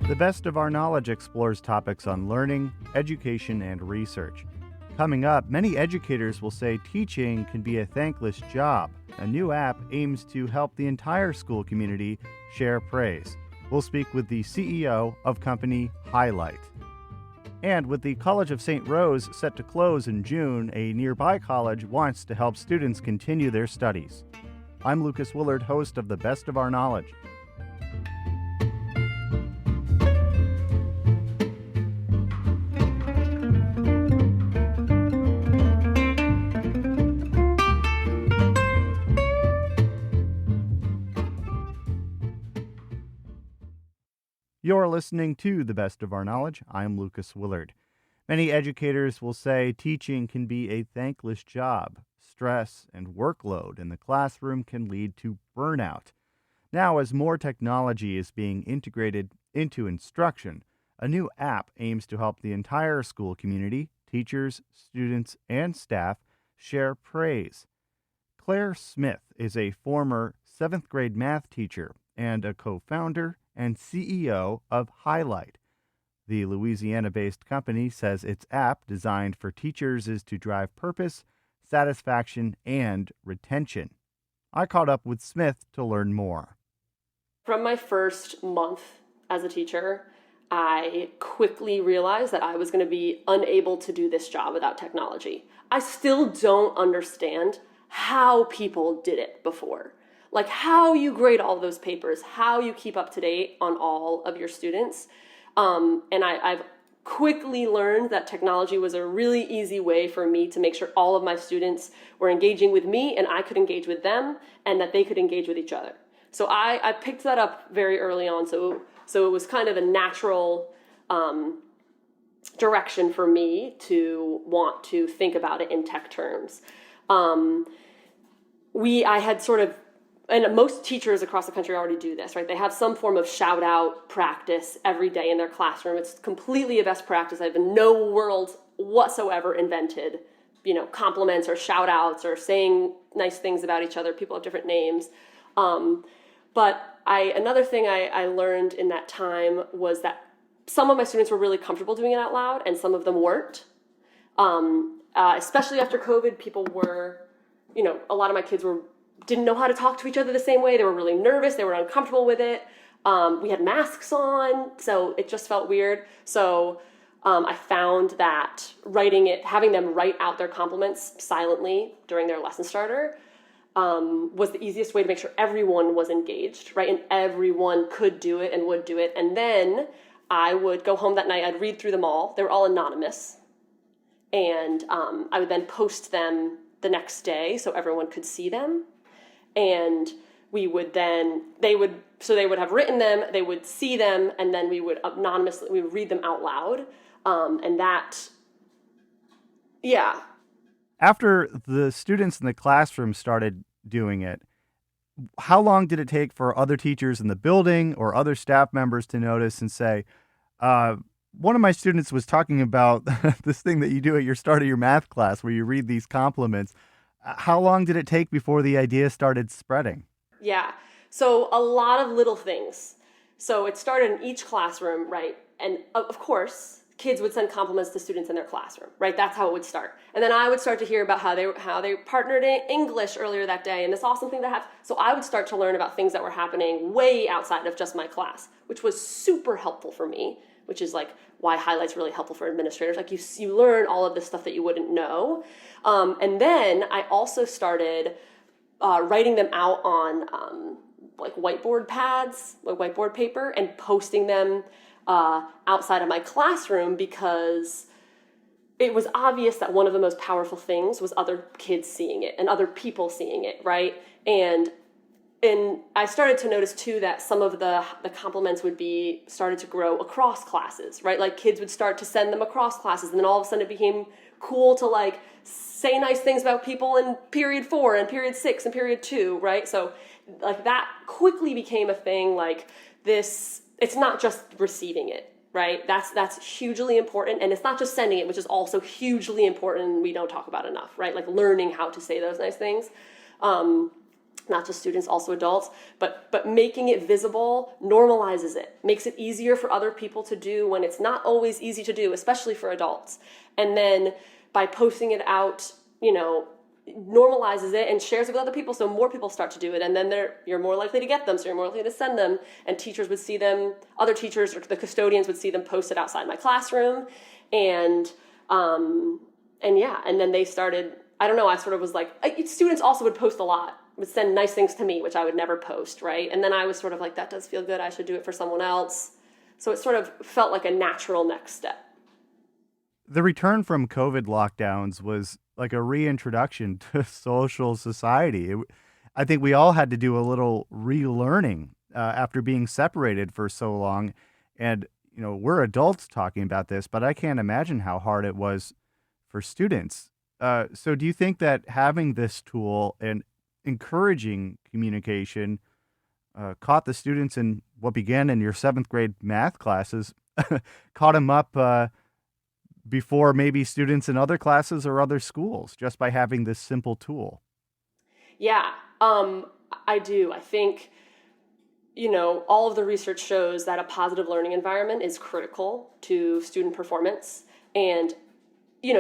The Best of Our Knowledge explores topics on learning, education, and research. Coming up, many educators will say teaching can be a thankless job. A new app aims to help the entire school community share praise. We'll speak with the CEO of company HiLight. And with the College of St. Rose set to close in June, a nearby college wants to help students continue their studies. I'm Lucas Willard, host of The Best of Our Knowledge. You're listening to The Best of Our Knowledge. I'm Lucas Willard. Many educators will say teaching can be a thankless job. Stress and workload in the classroom can lead to burnout. Now, as more technology is being integrated into instruction, a new app aims to help the entire school community, teachers, students, and staff share praise. Claire Smith is a former 7th grade math teacher and a co-founder and CEO of HiLight. The Louisiana-based company says its app designed for teachers is to drive purpose, satisfaction, and retention. I caught up with Smith to learn more. From my first month as a teacher, I quickly realized that I was going to be unable to do this job without technology. I still don't understand how people did it before. Like how you grade all those papers, how you keep up to date on all of your students. And I've quickly learned that technology was a really easy way for me to make sure all of my students were engaging with me and I could engage with them and that they could engage with each other. So I picked that up very early on. So it was kind of a natural direction for me to want to think about it in tech terms. I had sort of, and most teachers across the country already do this, right? They have some form of shout out practice every day in their classroom. It's completely a best practice. I've in no world whatsoever invented, compliments or shout outs or saying nice things about each other. People have different names. But another thing I learned in that time was that some of my students were really comfortable doing it out loud and some of them weren't. Especially after COVID, people were, a lot of my kids didn't know how to talk to each other the same way. They were really nervous. They were uncomfortable with it. We had masks on, so it just felt weird. So I found that having them write out their compliments silently during their lesson starter was the easiest way to make sure everyone was engaged, right? And everyone could do it and would do it. And then I would go home that night. I'd read through them all. They were all anonymous. And I would then post them the next day so everyone could see them. And they would have written them, they would see them, and then we would read them out loud. After the students in the classroom started doing it, how long did it take for other teachers in the building or other staff members to notice and say, one of my students was talking about this thing that you do at your start of your math class where you read these compliments. How long did it take before the idea started spreading? Yeah, so a lot of little things. So it started in each classroom, right? And of course, kids would send compliments to students in their classroom, right? That's how it would start. And then I would start to hear about how they partnered in English earlier that day and this awesome thing that happened. So I would start to learn about things that were happening way outside of just my class, which was super helpful for me, which is like why HiLight's really helpful for administrators. Like you learn all of this stuff that you wouldn't know. And then I also started writing them out on like whiteboard pads, like whiteboard paper, and posting them outside of my classroom because it was obvious that one of the most powerful things was other kids seeing it and other people seeing it, right? And I started to notice too that some of the compliments started to grow across classes, right? Like kids would start to send them across classes, and then all of a sudden it became cool to like say nice things about people in period 4 and period 6 and period 2, right? So like that quickly became a thing. Like this, it's not just receiving it, right? That's hugely important, and it's not just sending it, which is also hugely important and we don't talk about enough, right? Like learning how to say those nice things. not just students, also adults, but making it visible normalizes it, makes it easier for other people to do when it's not always easy to do, especially for adults. And then by posting it out, normalizes it and shares it with other people, so more people start to do it, and then you're more likely to get them, so you're more likely to send them, and teachers would see them, other teachers or the custodians would see them posted outside my classroom, and then they started, I don't know, I sort of was like, students also would post a lot, would send nice things to me, which I would never post, right? And then I was sort of like, that does feel good, I should do it for someone else. So it sort of felt like a natural next step. The return from COVID lockdowns was like a reintroduction to social society. I think we all had to do a little relearning after being separated for so long. And, we're adults talking about this, but I can't imagine how hard it was for students. So do you think that having this tool and encouraging communication caught the students in what began in your seventh grade math classes, caught them up before maybe students in other classes or other schools just by having this simple tool? Yeah, I do. I think, all of the research shows that a positive learning environment is critical to student performance. And,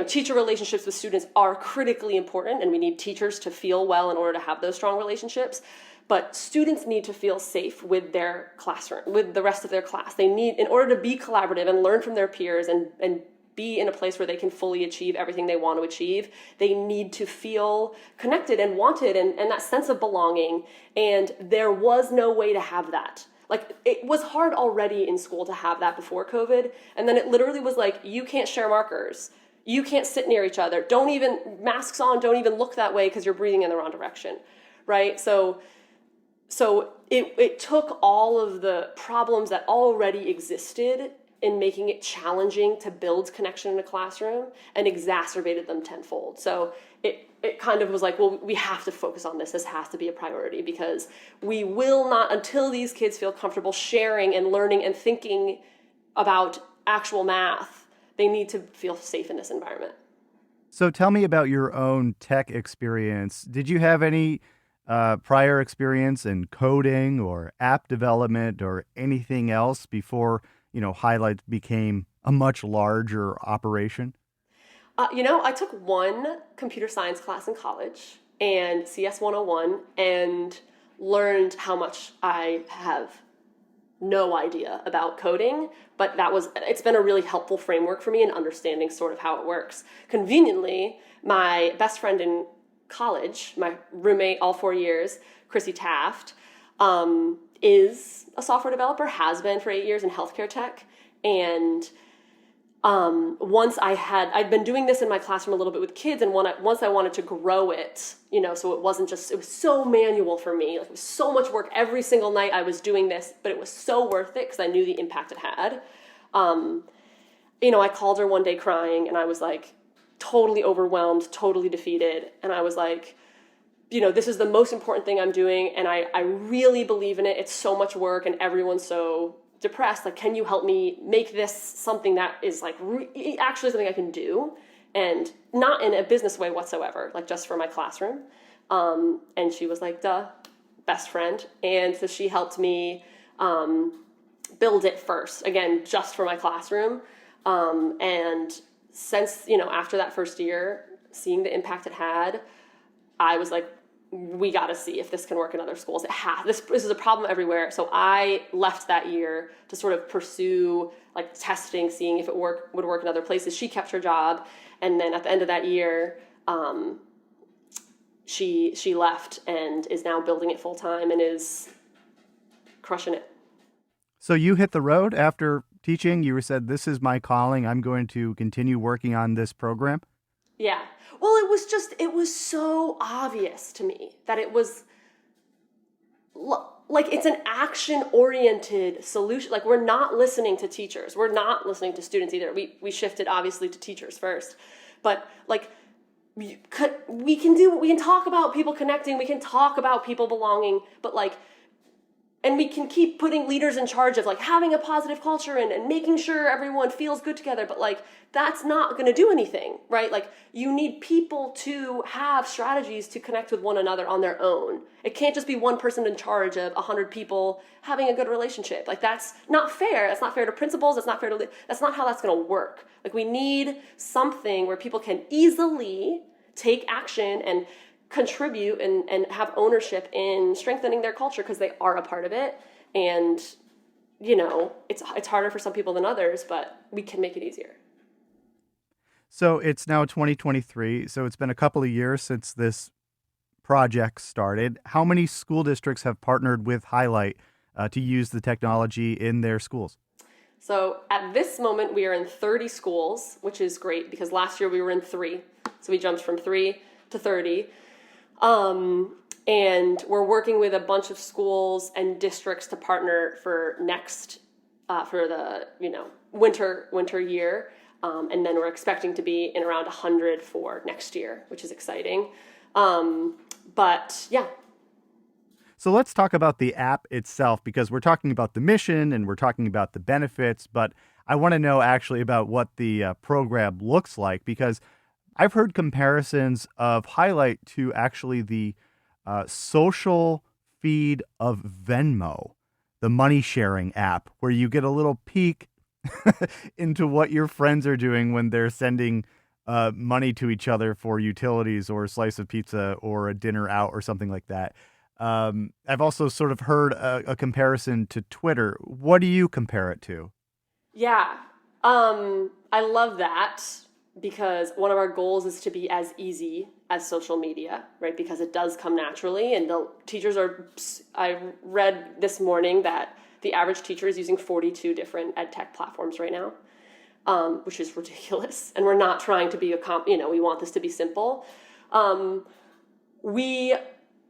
teacher relationships with students are critically important, and we need teachers to feel well in order to have those strong relationships. But students need to feel safe with their classroom, with the rest of their class. They need, in order to be collaborative and learn from their peers and be in a place where they can fully achieve everything they want to achieve, they need to feel connected and wanted and that sense of belonging. And there was no way to have that. Like, it was hard already in school to have that before COVID. And then it literally was like, you can't share markers. You can't sit near each other. Masks on, don't even look that way because you're breathing in the wrong direction, right? So it took all of the problems that already existed in making it challenging to build connection in a classroom and exacerbated them tenfold. So it kind of was like, well, we have to focus on this. This has to be a priority because we will not, until these kids feel comfortable sharing and learning and thinking about actual math, they need to feel safe in this environment. So tell me about your own tech experience. Did you have any prior experience in coding or app development or anything else before HiLight became a much larger operation? I took one computer science class in college and CS 101 and learned how much I have no idea about coding, but it's been a really helpful framework for me in understanding sort of how it works. Conveniently, my best friend in college, my roommate all 4 years, Chrissy Taft, is a software developer, has been for 8 years in healthcare tech. And I'd been doing this in my classroom a little bit with kids, and once I wanted to grow it, so it was so manual for me. Like, it was so much work every single night I was doing this, but it was so worth it because I knew the impact it had. I called her one day crying, and I was like totally overwhelmed, totally defeated. And I was like, this is the most important thing I'm doing, and I really believe in it. It's so much work, and everyone's so depressed. Like, can you help me make this something that is like actually something I can do, and not in a business way whatsoever, like just for my classroom? And she was like, duh, best friend. And so she helped me build it first, again, just for my classroom. And since, after that first year, seeing the impact it had, I was like, we got to see if this can work in other schools. This is a problem everywhere. So I left that year to sort of pursue like testing, seeing if it would work in other places. She kept her job. And then at the end of that year, she left and is now building it full time and is crushing it. So you hit the road after teaching. You said, this is my calling. I'm going to continue working on this program. Yeah. Well, it was so obvious to me that it was like, it's an action-oriented solution. Like, we're not listening to teachers. We're not listening to students either. We shifted obviously to teachers first, but like, we can talk about people connecting. We can talk about people belonging, but like, and we can keep putting leaders in charge of like having a positive culture and making sure everyone feels good together, but like that's not going to do anything, right? Like you need people to have strategies to connect with one another on their own. It can't just be one person in charge of 100 people having a good relationship. Like that's not fair. That's not fair to principals. That's not fair to, that's not how that's going to work. Like we need something where people can easily take action and contribute and have ownership in strengthening their culture because they are a part of it. And, you know, it's harder for some people than others, but we can make it easier. So it's now 2023. So it's been a couple of years since this project started. How many school districts have partnered with HiLight to use the technology in their schools? So at this moment, we are in 30 schools, which is great because last year we were in 3. So we jumped from 3 to 30. And we're working with a bunch of schools and districts to partner for next, for the, you know, winter year. And then we're expecting to be in around 100 for next year, which is exciting. But yeah. So let's talk about the app itself, because we're talking about the mission and we're talking about the benefits, but I want to know actually about what the program looks like, because I've heard comparisons of HiLight to actually the social feed of Venmo, the money sharing app, where you get a little peek into what your friends are doing when they're sending money to each other for utilities or a slice of pizza or a dinner out or something like that. I've also sort of heard a comparison to Twitter. What do you compare it to? Yeah, I love that because one of our goals is to be as easy as social media, right? Because it does come naturally, and the teachers are, I read this morning that the average teacher is using 42 different ed tech platforms right now, which is ridiculous. And we're not trying to be we want this to be simple. We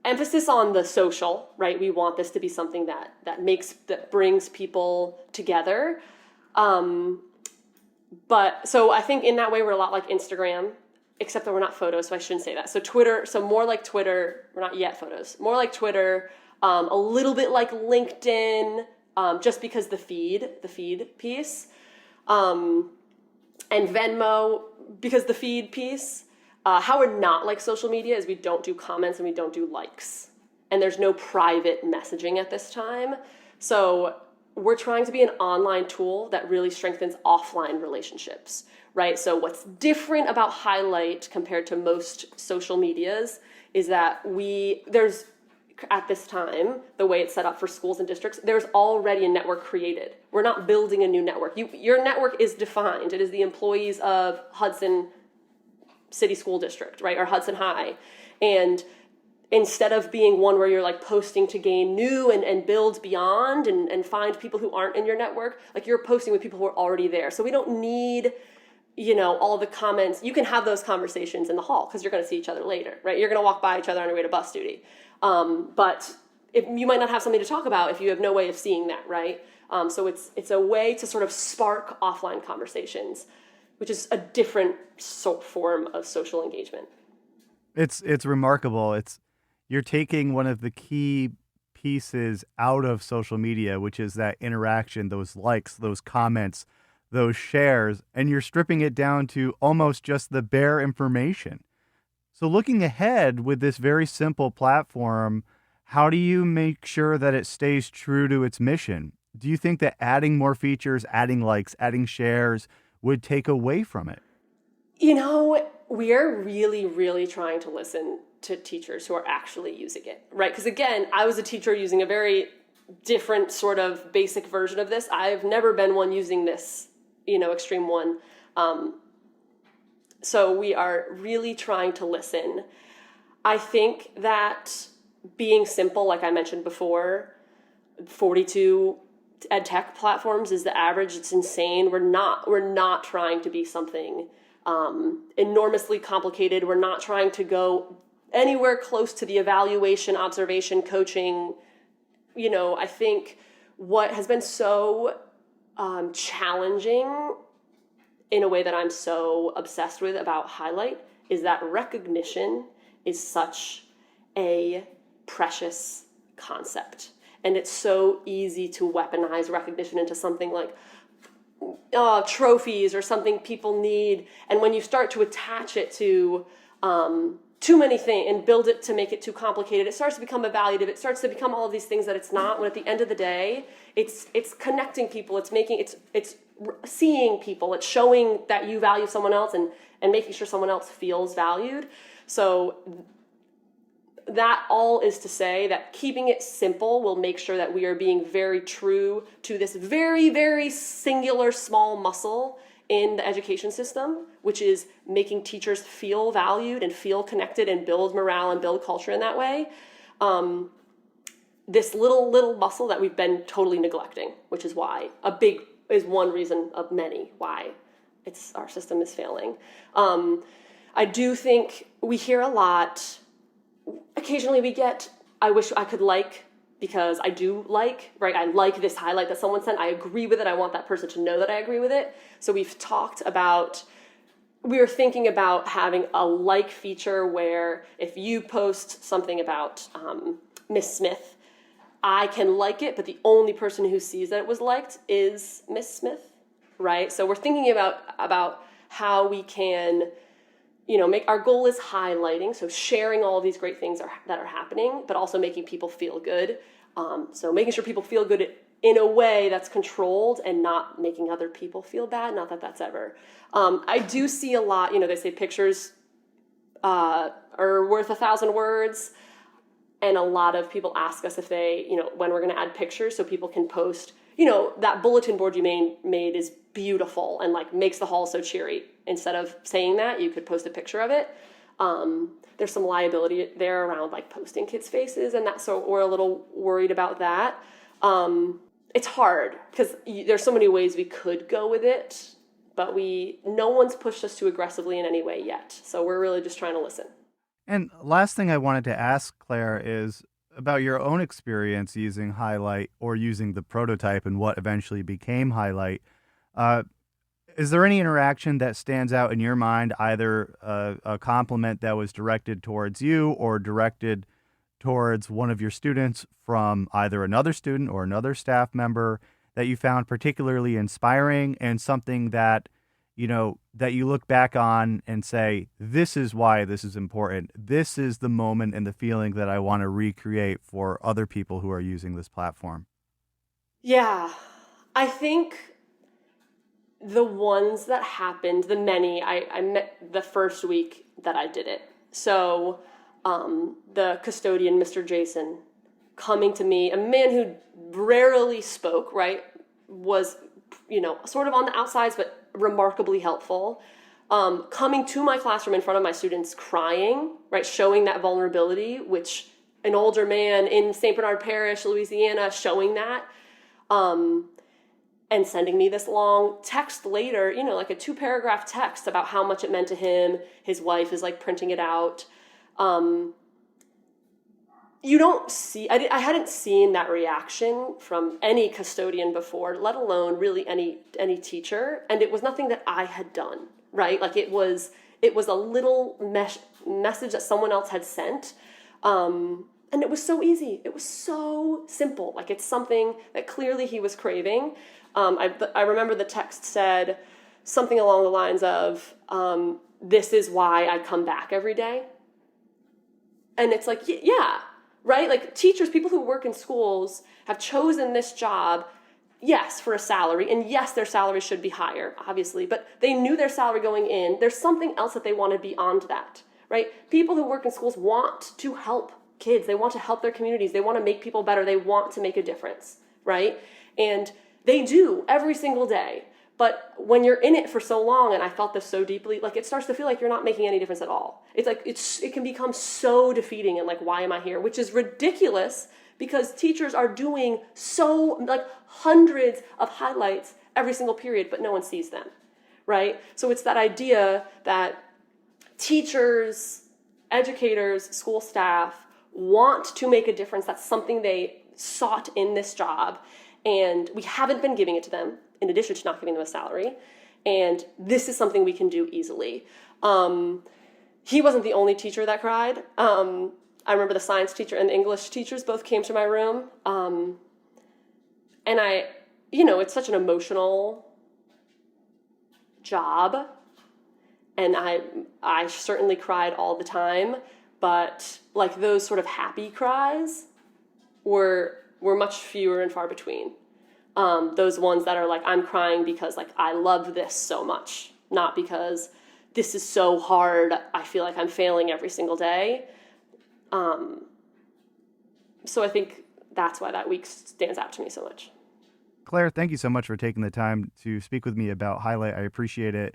emphasis on the social, right? We want this to be something that brings people together. But so I think in that way we're a lot like Instagram, except that we're not photos, so I shouldn't say that. So Twitter, so more like Twitter, we're not yet photos, more like Twitter, a little bit like LinkedIn, just because the feed piece, and Venmo because the feed piece. How we're not like social media is we don't do comments and we don't do likes, and there's no private messaging at this time. So we're trying to be an online tool that really strengthens offline relationships, right? So what's different about HiLight compared to most social medias is that there's, at this time, the way it's set up for schools and districts, there's already a network created. We're not building a new network. Your network is defined. It is the employees of Hudson City School District, right? Or Hudson High. And instead of being one where you're like posting to gain new and build beyond and find people who aren't in your network, like you're posting with people who are already there. So we don't need, all the comments. You can have those conversations in the hall because you're going to see each other later, right? You're going to walk by each other on your way to bus duty. But you might not have something to talk about if you have no way of seeing that, right? So it's a way to sort of spark offline conversations, which is a different form of social engagement. It's remarkable. You're taking one of the key pieces out of social media, which is that interaction, those likes, those comments, those shares, and you're stripping it down to almost just the bare information. So looking ahead with this very simple platform, how do you make sure that it stays true to its mission? Do you think that adding more features, adding likes, adding shares would take away from it? We are really, really trying to listen to teachers who are actually using it, right? Because again, I was a teacher using a very different sort of basic version of this. I've never been one using this, extreme one. So we are really trying to listen. I think that being simple, like I mentioned before, 42 ed tech platforms is the average. It's insane. We're not trying to be something enormously complicated. We're not trying to go anywhere close to the evaluation, observation, coaching. I think what has been so challenging in a way that I'm so obsessed with about HiLight is that recognition is such a precious concept. And it's so easy to weaponize recognition into something like trophies or something people need. And when you start to attach it to too many things and build it to make it too complicated, it starts to become evaluative. It starts to become all of these things that it's not. When at the end of the day, it's connecting people. It's seeing people. It's showing that you value someone else and making sure someone else feels valued. So that all is to say that keeping it simple will make sure that we are being very true to this very, very singular small muscle in the education system, which is making teachers feel valued and feel connected and build morale and build culture in that way. This little muscle that we've been totally neglecting, which is why is one reason of many why our system is failing. I do think we hear a lot. Occasionally we get, I wish I could like, because I do like, right? I like this highlight that someone sent. I agree with it. I want that person to know that I agree with it. So we were thinking about having a like feature where if you post something about Miss Smith, I can like it, but the only person who sees that it was liked is Miss Smith, right? So we're thinking about how we can, make our goal is highlighting, so sharing all of these great things that are happening, but also making people feel good. So making sure people feel good in a way that's controlled and not making other people feel bad. Not that that's ever. I do see a lot, they say pictures are worth 1,000 words. And a lot of people ask us if they, when we're going to add pictures so people can post, that bulletin board you made is beautiful and makes the hall so cheery. Instead of saying that, you could post a picture of it. There's some liability there around posting kids' faces and that, so we're a little worried about that. It's hard because there's so many ways we could go with it, but no one's pushed us too aggressively in any way yet. So we're really just trying to listen. And last thing I wanted to ask, Claire, is about your own experience using HiLight or using the prototype and what eventually became HiLight. Is there any interaction that stands out in your mind, either a compliment that was directed towards you or directed towards one of your students from either another student or another staff member that you found particularly inspiring and something that, that you look back on and say, this is why this is important. This is the moment and the feeling that I want to recreate for other people who are using this platform? Yeah, I think the ones that happened, the many, I met the first week that I did it. So the custodian, Mr. Jason, coming to me, a man who rarely spoke, right, was, sort of on the outsides, but remarkably helpful, coming to my classroom in front of my students crying, right, showing that vulnerability, which an older man in St. Bernard Parish, Louisiana, showing that, and sending me this long text later, a 2-paragraph text about how much it meant to him. His wife is printing it out. You don't see, I hadn't seen that reaction from any custodian before, let alone really any teacher. And it was nothing that I had done, right? It was a little message that someone else had sent. And it was so easy. It was so simple. It's something that clearly he was craving. I remember the text said something along the lines of, this is why I come back every day. And it's yeah, right? Teachers, people who work in schools have chosen this job, yes, for a salary. And yes, their salary should be higher, obviously. But they knew their salary going in. There's something else that they wanted beyond that, right? People who work in schools want to help kids. They want to help their communities. They want to make people better. They want to make a difference, right? And they do every single day. But when you're in it for so long, and I felt this so deeply, it starts to feel like you're not making any difference at all. It can become so defeating and why am I here? Which is ridiculous because teachers are doing so hundreds of highlights every single period, but no one sees them, right? So it's that idea that teachers, educators, school staff want to make a difference. That's something they sought in this job. And we haven't been giving it to them, in addition to not giving them a salary. And this is something we can do easily. He wasn't the only teacher that cried. I remember the science teacher and the English teachers both came to my room. And it's such an emotional job. And I certainly cried all the time, but like those sort of happy cries were much fewer and far between. Those ones that are like, I'm crying because like I love this so much, not because this is so hard, I feel like I'm failing every single day. So I think that's why that week stands out to me so much. Claire, thank you so much for taking the time to speak with me about HiLight. I appreciate it.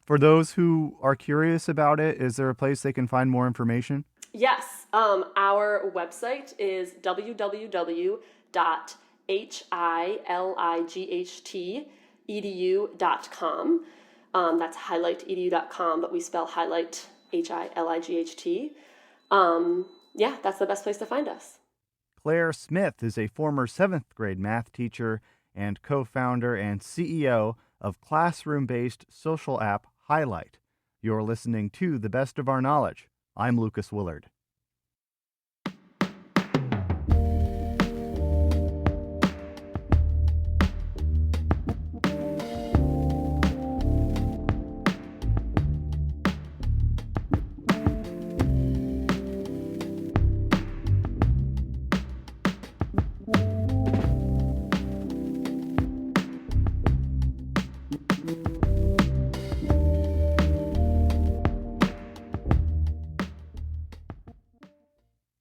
For those who are curious about it, is there a place they can find more information? Yes. Our website is www.HiLight.edu.com. That's HiLightEDU.com, but we spell HiLight HiLight. That's the best place to find us. Claire Smith is a former 7th grade math teacher and co-founder and CEO of classroom-based social app HiLight. You're listening to The Best of Our Knowledge. I'm Lucas Willard.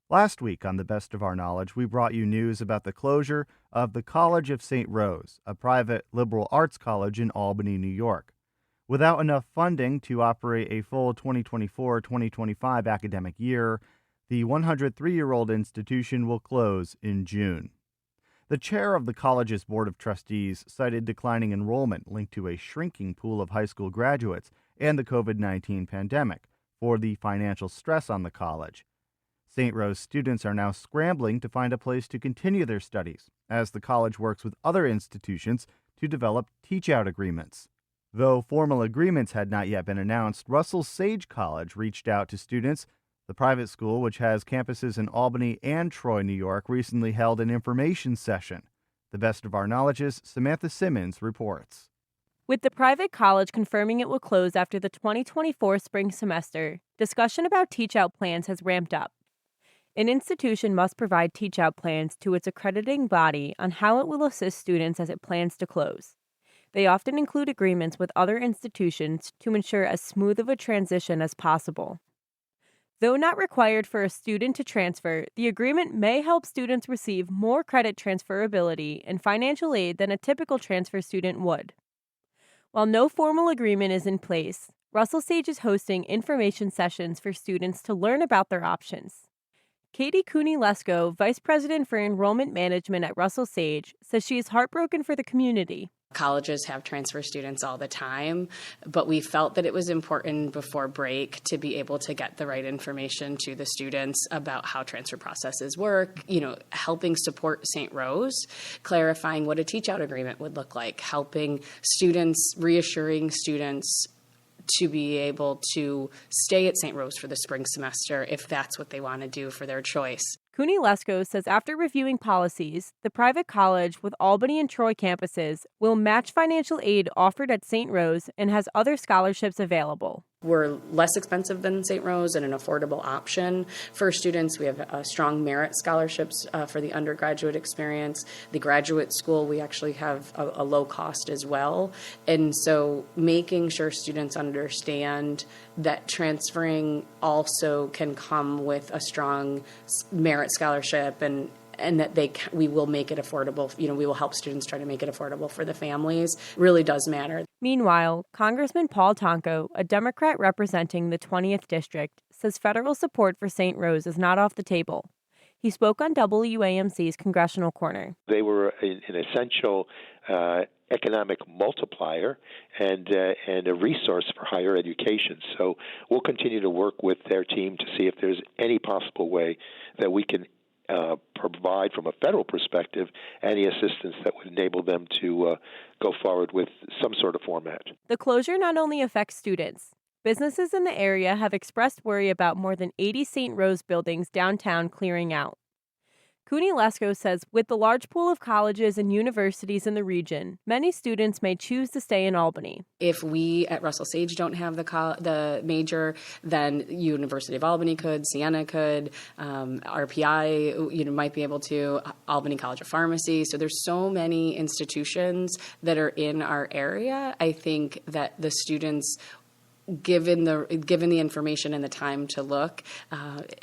Last week on The Best of Our Knowledge, we brought you news about the closure of the College of St. Rose, a private liberal arts college in Albany, New York. Without enough funding to operate a full 2024-2025 academic year, the 103-year-old institution will close in June. The chair of the college's board of trustees cited declining enrollment linked to a shrinking pool of high school graduates and the COVID-19 pandemic for the financial stress on the college. St. Rose students are now scrambling to find a place to continue their studies, as the college works with other institutions to develop teach-out agreements. Though formal agreements had not yet been announced, Russell Sage College reached out to students. The private school, which has campuses in Albany and Troy, New York, recently held an information session. The Best of Our Knowledge's Samantha Simmons reports. With the private college confirming it will close after the 2024 spring semester, discussion about teach-out plans has ramped up. An institution must provide teach-out plans to its accrediting body on how it will assist students as it plans to close. They often include agreements with other institutions to ensure as smooth of a transition as possible. Though not required for a student to transfer, the agreement may help students receive more credit transferability and financial aid than a typical transfer student would. While no formal agreement is in place, Russell Sage is hosting information sessions for students to learn about their options. Katie Cooney-Lesko, Vice President for Enrollment Management at Russell Sage, says she is heartbroken for the community. Colleges have transfer students all the time, but we felt that it was important before break to be able to get the right information to the students about how transfer processes work, helping support St. Rose, clarifying what a teach-out agreement would look like, helping students, reassuring students to be able to stay at St. Rose for the spring semester if that's what they want to do for their choice. Cooney-Lesko says after reviewing policies, the private college with Albany and Troy campuses will match financial aid offered at St. Rose and has other scholarships available. We're less expensive than St. Rose and an affordable option for students. We have strong merit scholarships for the undergraduate experience. The graduate school, we actually have a low cost as well. And so making sure students understand that transferring also can come with a strong merit scholarship and that we will make it affordable. We will help students try to make it affordable for the families. Really does matter. Meanwhile, Congressman Paul Tonko, a Democrat representing the 20th District, says federal support for St. Rose is not off the table. He spoke on WAMC's Congressional Corner. They were an essential economic multiplier and a resource for higher education. So we'll continue to work with their team to see if there's any possible way that we can provide from a federal perspective any assistance that would enable them to go forward with some sort of format. The closure not only affects students, businesses in the area have expressed worry about more than 80 St. Rose buildings downtown clearing out. Cooney Lesko says with the large pool of colleges and universities in the region, many students may choose to stay in Albany. If we at Russell Sage don't have the major, then University of Albany could, Siena could, RPI might be able to, Albany College of Pharmacy. So there's so many institutions that are in our area. I think that the students, given the information and the time to look,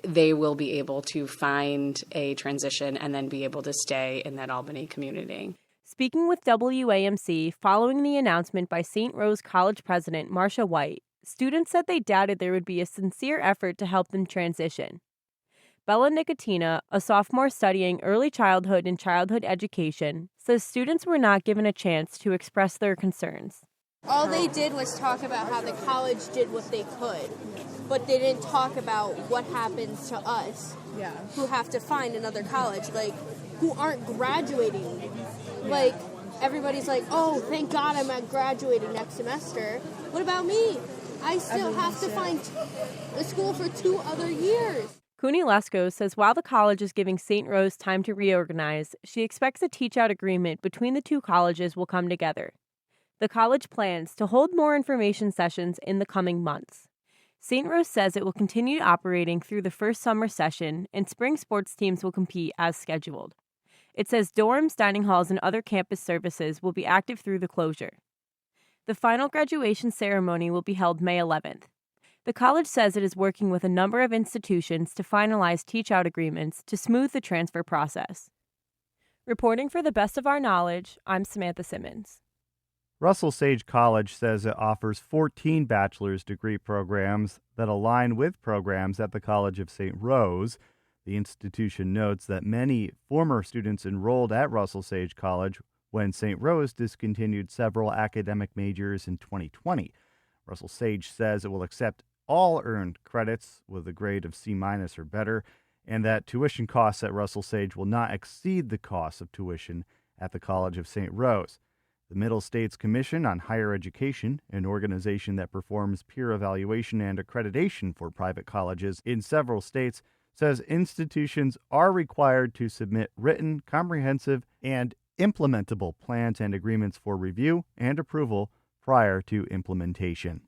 they will be able to find a transition and then be able to stay in that Albany community. Speaking with WAMC following the announcement by St. Rose College President Marcia White, students said they doubted there would be a sincere effort to help them transition. Bella Nicotina, a sophomore studying early childhood and childhood education, says students were not given a chance to express their concerns. All they did was talk about how the college did what they could, but they didn't talk about what happens to us who have to find another college, like, who aren't graduating. Like, everybody's like, oh, thank God I'm not graduating next semester. What about me? I still have to find a school for 2 other years. Cooney Lesko says while the college is giving St. Rose time to reorganize, she expects a teach-out agreement between the two colleges will come together. The college plans to hold more information sessions in the coming months. St. Rose says it will continue operating through the first summer session, and spring sports teams will compete as scheduled. It says dorms, dining halls, and other campus services will be active through the closure. The final graduation ceremony will be held May 11th. The college says it is working with a number of institutions to finalize teach-out agreements to smooth the transfer process. Reporting for the best of our knowledge, I'm Samantha Simmons. Russell Sage College says it offers 14 bachelor's degree programs that align with programs at the College of St. Rose. The institution notes that many former students enrolled at Russell Sage College when St. Rose discontinued several academic majors in 2020. Russell Sage says it will accept all earned credits with a grade of C- or better, and that tuition costs at Russell Sage will not exceed the cost of tuition at the College of St. Rose. The Middle States Commission on Higher Education, an organization that performs peer evaluation and accreditation for private colleges in several states, says institutions are required to submit written, comprehensive, and implementable plans and agreements for review and approval prior to implementation.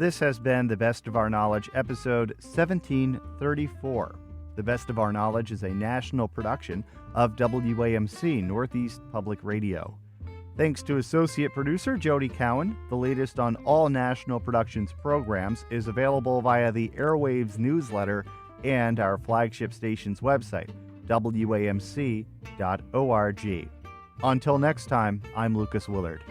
This has been The Best of Our Knowledge, episode 1734. The Best of Our Knowledge is a national production of WAMC, Northeast Public Radio. Thanks to associate producer Jody Cowan. The latest on all National Productions programs is available via the Airwaves newsletter and our flagship station's website, WAMC.org. Until next time, I'm Lucas Willard.